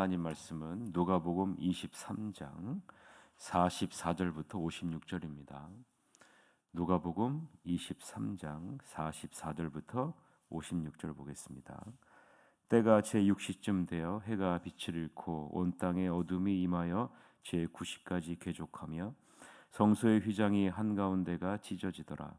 하나님 말씀은 누가복음 23장 44절부터 56절입니다. 누가복음 23장 44절부터 56절 보겠습니다. 때가 제6시쯤 되어 해가 빛을 잃고 온 땅에 어둠이 임하여 제9시까지 계속하며 성소의 휘장이 한가운데가 찢어지더라.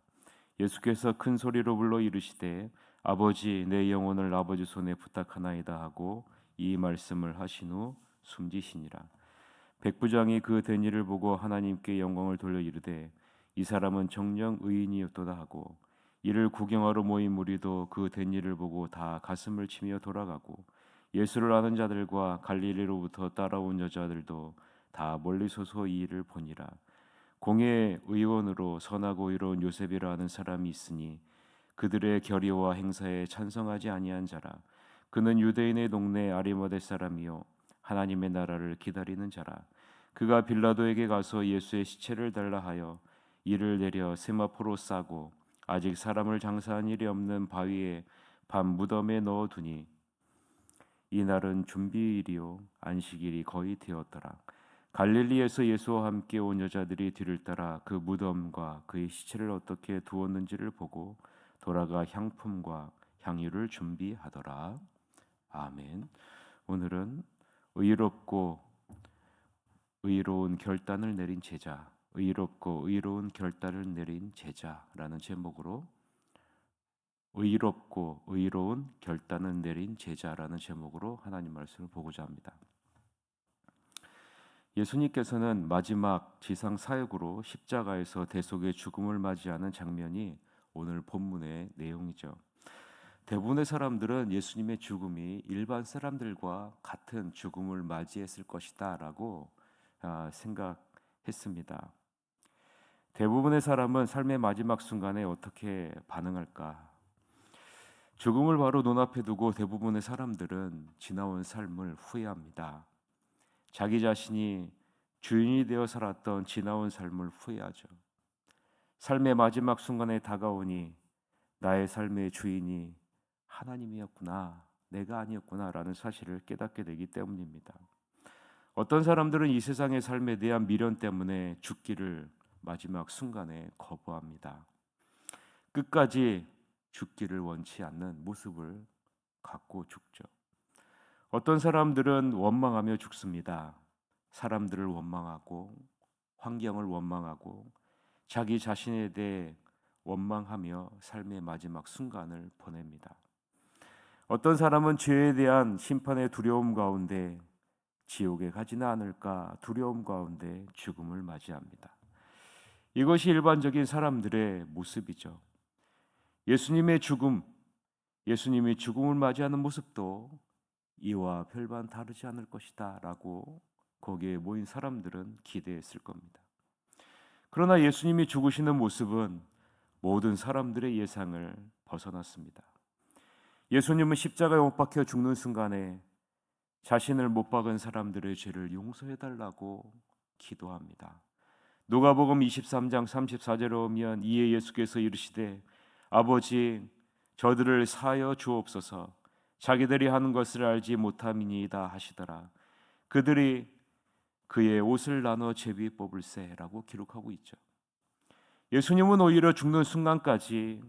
예수께서 큰 소리로 불러 이르시되 아버지 내 영혼을 아버지 손에 부탁하나이다 하고 이 말씀을 하신 후 숨지시니라. 백부장이 그 된 일을 보고 하나님께 영광을 돌려 이르되 이 사람은 정녕 의인이었도다 하고 이를 구경하러 모인 무리도 그 된 일을 보고 다 가슴을 치며 돌아가고 예수를 아는 자들과 갈릴리로부터 따라온 여자들도 다 멀리서서 이 일을 보니라. 공의 의원으로 선하고 의로운 요셉이라 하는 사람이 있으니 그들의 결의와 행사에 찬성하지 아니한 자라. 그는 유대인의 동네 아리마대 사람이요 하나님의 나라를 기다리는 자라. 그가 빌라도에게 가서 예수의 시체를 달라 하여 이를 내려 세마포로 싸고 아직 사람을 장사한 일이 없는 바위에 밤 무덤에 넣어두니 이날은 준비일이요 안식일이 거의 되었더라. 갈릴리에서 예수와 함께 온 여자들이 뒤를 따라 그 무덤과 그의 시체를 어떻게 두었는지를 보고 돌아가 향품과 향유를 준비하더라. 아멘. 오늘은 의롭고 의로운 결단을 내린 제자, 의롭고 의로운 결단을 내린 제자라는 제목으로 의롭고 의로운 결단을 내린 제자라는 제목으로 하나님 말씀을 보고자 합니다. 예수님께서는 마지막 지상 사역으로 십자가에서 대속의 죽음을 맞이하는 장면이 오늘 본문의 내용이죠. 대부분의 사람들은 예수님의 죽음이 일반 사람들과 같은 죽음을 맞이했을 것이다라고 생각했습니다. 대부분의 사람은 삶의 마지막 순간에 어떻게 반응할까? 죽음을 바로 눈앞에 두고 대부분의 사람들은 지나온 삶을 후회합니다. 자기 자신이 주인이 되어 살았던 지나온 삶을 후회하죠. 삶의 마지막 순간에 다가오니 나의 삶의 주인이 하나님이었구나, 내가 아니었구나라는 사실을 깨닫게 되기 때문입니다. 어떤 사람들은 이 세상의 삶에 대한 미련 때문에 죽기를 마지막 순간에 거부합니다. 끝까지 죽기를 원치 않는 모습을 갖고 죽죠. 어떤 사람들은 원망하며 죽습니다. 사람들을 원망하고 환경을 원망하고 자기 자신에 대해 원망하며 삶의 마지막 순간을 보냅니다. 어떤 사람은 죄에 대한 심판의 두려움 가운데 지옥에 가지는 않을까 두려움 가운데 죽음을 맞이합니다. 이것이 일반적인 사람들의 모습이죠. 예수님의 죽음, 예수님이 죽음을 맞이하는 모습도 이와 별반 다르지 않을 것이다 라고 거기에 모인 사람들은 기대했을 겁니다. 그러나 예수님이 죽으시는 모습은 모든 사람들의 예상을 벗어났습니다. 예수님은 십자가에 못 박혀 죽는 순간에 자신을 못 박은 사람들의 죄를 용서해달라고 기도합니다. 누가복음 23장 34절에 오면 이에 예수께서 이르시되 아버지 저들을 사하여 주옵소서 자기들이 하는 것을 알지 못함이니이다 하시더라. 그들이 그의 옷을 나눠 제비 뽑을세라고 기록하고 있죠. 예수님은 오히려 죽는 순간까지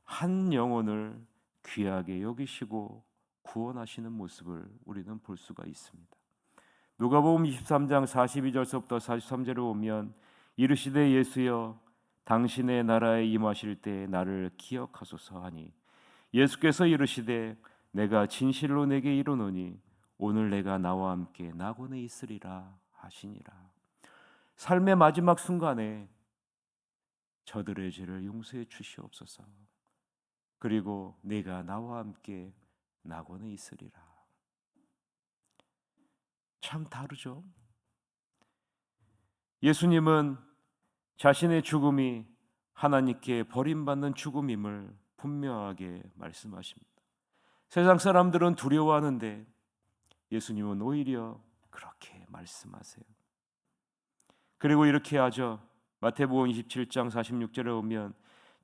한 영혼을 귀하게 여기시고 구원하시는 모습을 우리는 볼 수가 있습니다. 누가복음 23장 42절서부터 43절에 보면 이르시되 예수여 당신의 나라에 임하실 때 나를 기억하소서 하니 예수께서 이르시되 내가 진실로 내게 이르노니 오늘 내가 나와 함께 낙원에 있으리라 하시니라. 삶의 마지막 순간에 저들의 죄를 용서해 주시옵소서. 그리고 내가 나와 함께 낙원에 있으리라. 참 다르죠. 예수님은 자신의 죽음이 하나님께 버림받는 죽음임을 분명하게 말씀하십니다. 세상 사람들은 두려워하는데 예수님은 오히려 그렇게 말씀하세요. 그리고 이렇게 하죠. 마태복음 27장 46절에 보면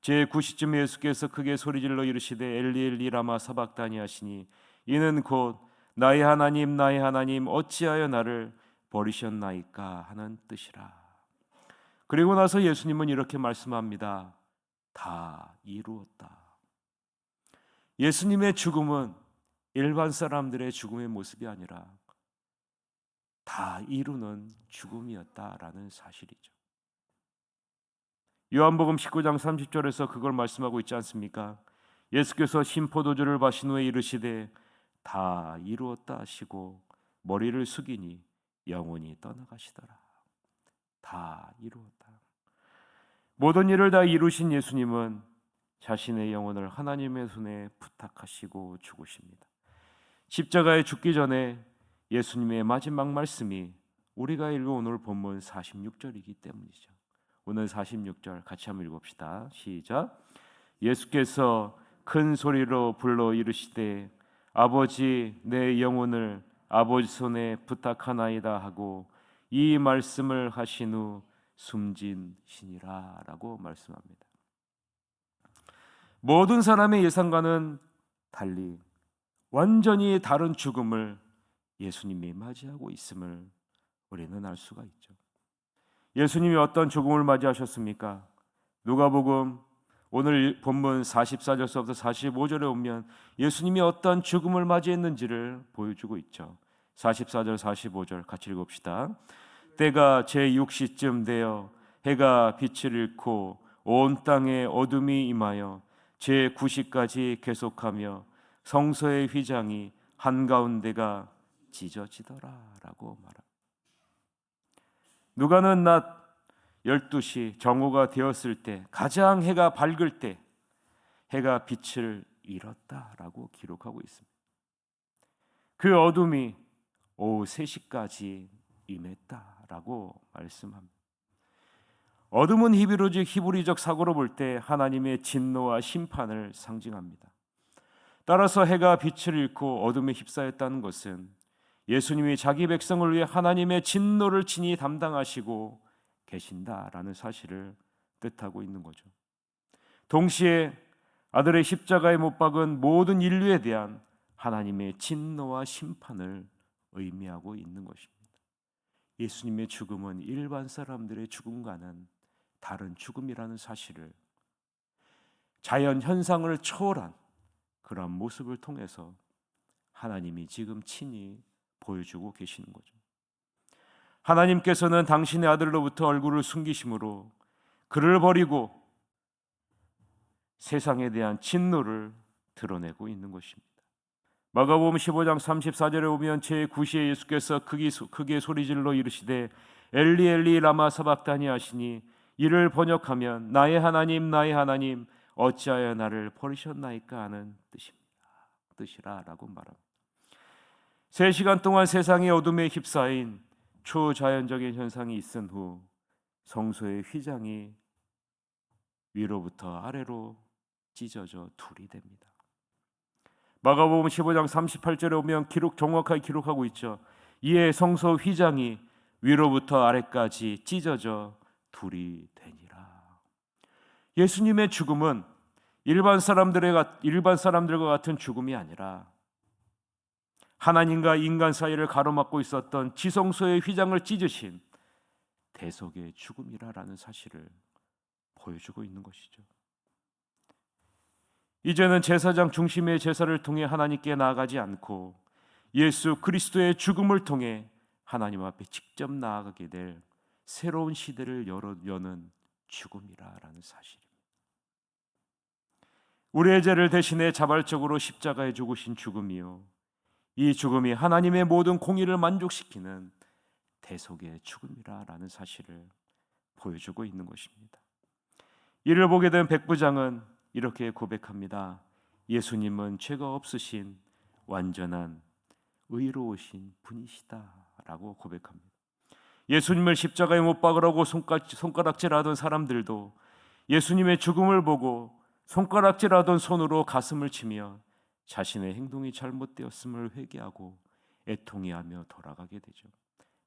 제9시쯤에 예수께서 크게 소리질러 이르시되 엘리 엘리 라마 사박다니 하시니 이는 곧 나의 하나님 어찌하여 나를 버리셨나이까 하는 뜻이라. 그리고 나서 예수님은 이렇게 말씀합니다. 다 이루었다. 예수님의 죽음은 일반 사람들의 죽음의 모습이 아니라 다 이루는 죽음이었다라는 사실이죠. 요한복음 19장 30절에서 그걸 말씀하고 있지 않습니까? 예수께서 신포도주를 마신 후에 이르시되 다 이루었다 하시고 머리를 숙이니 영혼이 떠나가시더라. 다 이루었다. 모든 일을 다 이루신 예수님은 자신의 영혼을 하나님의 손에 부탁하시고 죽으십니다. 십자가에 죽기 전에 예수님의 마지막 말씀이 우리가 읽은 오늘 본문 46절이기 때문이죠. 오늘 46절 같이 한번 읽읍시다. 시작. 예수께서 큰 소리로 불러 이르시되 아버지 내 영혼을 아버지 손에 부탁하나이다 하고 이 말씀을 하신 후 숨진시니라 라고 말씀합니다. 모든 사람의 예상과는 달리 완전히 다른 죽음을 예수님이 맞이하고 있음을 우리는 알 수가 있죠. 예수님이 어떤 죽음을 맞이하셨습니까? 누가복음 오늘 본문 44절서부터 45절에 오면 예수님이 어떤 죽음을 맞이했는지를 보여주고 있죠. 44절 45절 같이 읽읍시다. 때가 제6시쯤 되어 해가 빛을 잃고 온 땅에 어둠이 임하여 제9시까지 계속하며 성소의 휘장이 한가운데가 찢어지더라라고 말합니다. 누가는 낮 12시 정오가 되었을 때 가장 해가 밝을 때 해가 빛을 잃었다라고 기록하고 있습니다. 그 어둠이 오후 3시까지 임했다라고 말씀합니다. 어둠은 히브리적 사고로 볼 때 하나님의 진노와 심판을 상징합니다. 따라서 해가 빛을 잃고 어둠에 휩싸였다는 것은 예수님이 자기 백성을 위해 하나님의 진노를 친히 담당하시고 계신다라는 사실을 뜻하고 있는 거죠. 동시에 아들의 십자가에 못 박은 모든 인류에 대한 하나님의 진노와 심판을 의미하고 있는 것입니다. 예수님의 죽음은 일반 사람들의 죽음과는 다른 죽음이라는 사실을 자연 현상을 초월한 그런 모습을 통해서 하나님이 지금 친히 보여주고 계시는 거죠. 하나님께서는 당신의 아들로부터 얼굴을 숨기심으로 그를 버리고 세상에 대한 진노를 드러내고 있는 것입니다. 마가복음 15장 34절에 오면 제9시에 예수께서 크게 소리질러 이르시되 엘리 엘리 라마 사박다니 하시니 이를 번역하면 나의 하나님 어찌하여 나를 버리셨나이까 하는 뜻이라라고 말합니다. 3시간 동안 세상의 어둠에 휩싸인 초자연적인 현상이 있은 후 성소의 휘장이 위로부터 아래로 찢어져 둘이 됩니다. 마가복음 15장 38절에 오면 정확하게 기록하고 있죠. 이에 성소 휘장이 위로부터 아래까지 찢어져 둘이 되니라. 예수님의 죽음은 일반 사람들과 같은 죽음이 아니라 하나님과 인간 사이를 가로막고 있었던 지성소의 휘장을 찢으신 대속의 죽음이라는 사실을 보여주고 있는 것이죠. 이제는 제사장 중심의 제사를 통해 하나님께 나아가지 않고 예수 그리스도의 죽음을 통해 하나님 앞에 직접 나아가게 될 새로운 시대를 여는 죽음이라는 사실입니다. 우리의 죄를 대신해 자발적으로 십자가에 죽으신 죽음이요, 이 죽음이 하나님의 모든 공의를 만족시키는 대속의 죽음이라는 사실을 보여주고 있는 것입니다. 이를 보게 된 백부장은 이렇게 고백합니다. 예수님은 죄가 없으신 완전한 의로우신 분이시다라고 고백합니다. 예수님을 십자가에 못 박으라고 손가락질하던 사람들도 예수님의 죽음을 보고 손가락질하던 손으로 가슴을 치며 자신의 행동이 잘못되었음을 회개하고 애통해하며 돌아가게 되죠.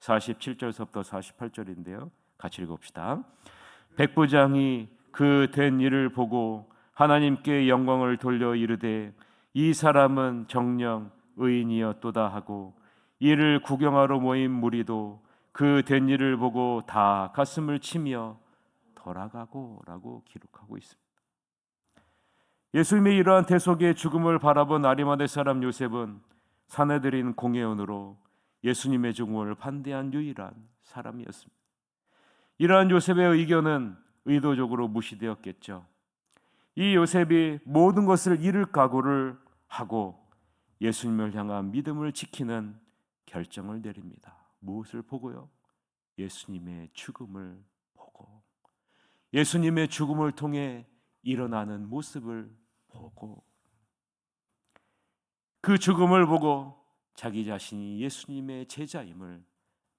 47절서부터 48절인데요. 같이 읽읍시다. 백부장이 그 된 일을 보고 하나님께 영광을 돌려 이르되 이 사람은 정녕 의인이었도다 하고 이를 구경하러 모인 무리도 그 된 일을 보고 다 가슴을 치며 돌아가고라고 기록하고 있습니다. 예수님의 이러한 대속의 죽음을 바라본 아리마대 사람 요셉은 사내들인 공회원으로 예수님의 죽음을 반대한 유일한 사람이었습니다. 이러한 요셉의 의견은 의도적으로 무시되었겠죠. 이 요셉이 모든 것을 잃을 각오를 하고 예수님을 향한 믿음을 지키는 결정을 내립니다. 무엇을 보고요? 예수님의 죽음을 보고, 예수님의 죽음을 통해 일어나는 모습을 보고, 그 죽음을 보고 자기 자신이 예수님의 제자임을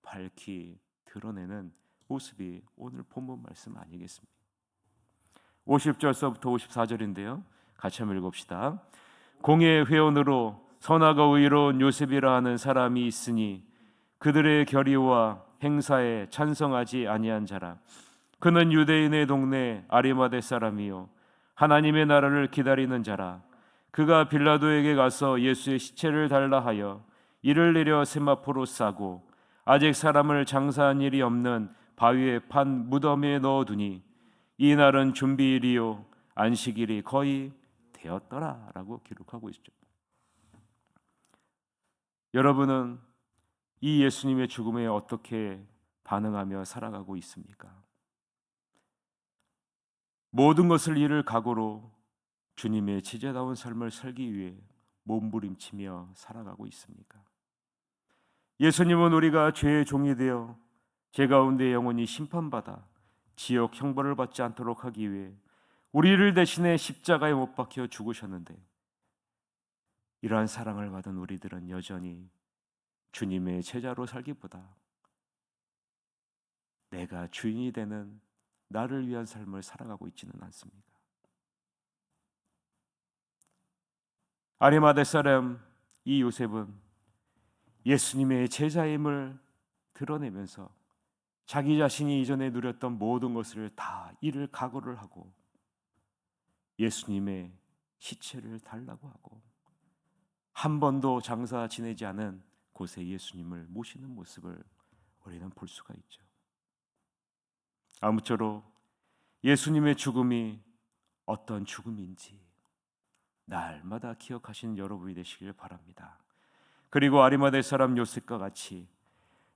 밝히 드러내는 모습이 오늘 본문 말씀 아니겠습니까? 50절서부터 54절인데요. 같이 한번 읽읍시다. 공회 회원으로 선하고 의로운 요셉이라 하는 사람이 있으니 그들의 결의와 행사에 찬성하지 아니한 자라. 그는 유대인의 동네 아리마대 사람이요 하나님의 나라를 기다리는 자라. 그가 빌라도에게 가서 예수의 시체를 달라 하여 이를 내려 세마포로 싸고 아직 사람을 장사한 일이 없는 바위에 판 무덤에 넣어두니 이 날은 준비일이요 안식일이 거의 되었더라라고 기록하고 있죠. 여러분은 이 예수님의 죽음에 어떻게 반응하며 살아가고 있습니까? 모든 것을 잃을 각오로 주님의 제자다운 삶을 살기 위해 몸부림치며 살아가고 있습니까? 예수님은 우리가 죄의 종이 되어 죄 가운데 영원히 심판받아 지옥 형벌을 받지 않도록 하기 위해 우리를 대신해 십자가에 못 박혀 죽으셨는데, 이러한 사랑을 받은 우리들은 여전히 주님의 제자로 살기보다 내가 주인이 되는 나를 위한 삶을 살아가고 있지는 않습니다. 아리마대 사람 이 요셉은 예수님의 제자임을 드러내면서 자기 자신이 이전에 누렸던 모든 것을 다 잃을 각오를 하고 예수님의 시체를 달라고 하고 한 번도 장사 지내지 않은 곳에 예수님을 모시는 모습을 우리는 볼 수가 있죠. 아무쪼록 예수님의 죽음이 어떤 죽음인지 날마다 기억하시는 여러분이 되시길 바랍니다. 그리고 아리마대 사람 요셉과 같이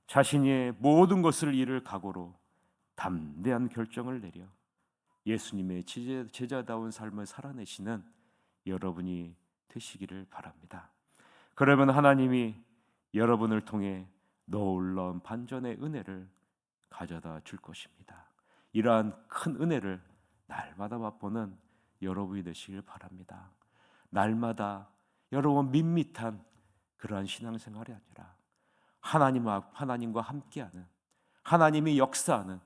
자신의 모든 것을 잃을 각오로 담대한 결정을 내려 예수님의 제자다운 삶을 살아내시는 여러분이 되시기를 바랍니다. 그러면 하나님이 여러분을 통해 놀라운 반전의 은혜를 가져다 줄 것입니다. 이러한 큰 은혜를 날마다 맛보는 여러분이 되시길 바랍니다. 날마다 여러분 밋밋한 그러한 신앙생활이 아니라 하나님과 함께하는, 하나님이 역사하는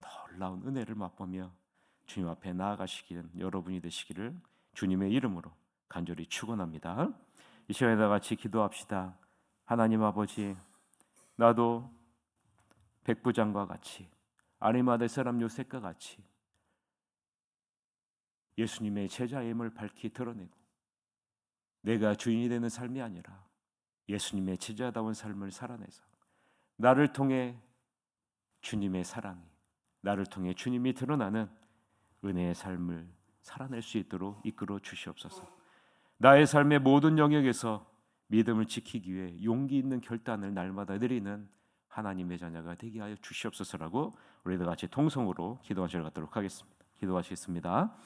놀라운 은혜를 맛보며 주님 앞에 나아가시기는 여러분이 되시기를 주님의 이름으로 간절히 축원합니다. 이 시간에 다 같이 기도합시다. 하나님 아버지, 나도 백부장과 같이 아리마대 사람 요셉과 같이 예수님의 제자임을 밝히 드러내고 내가 주인이 되는 삶이 아니라 예수님의 제자다운 삶을 살아내서 나를 통해 주님의 사랑이, 나를 통해 주님이 드러나는 은혜의 삶을 살아낼 수 있도록 이끌어 주시옵소서. 나의 삶의 모든 영역에서 믿음을 지키기 위해 용기 있는 결단을 날마다 내리는 하나님의 자녀가 되게 하여 주시옵소서라고 우리들 같이 통성으로 기도하시러 가도록 하겠습니다. 기도하시겠습니다.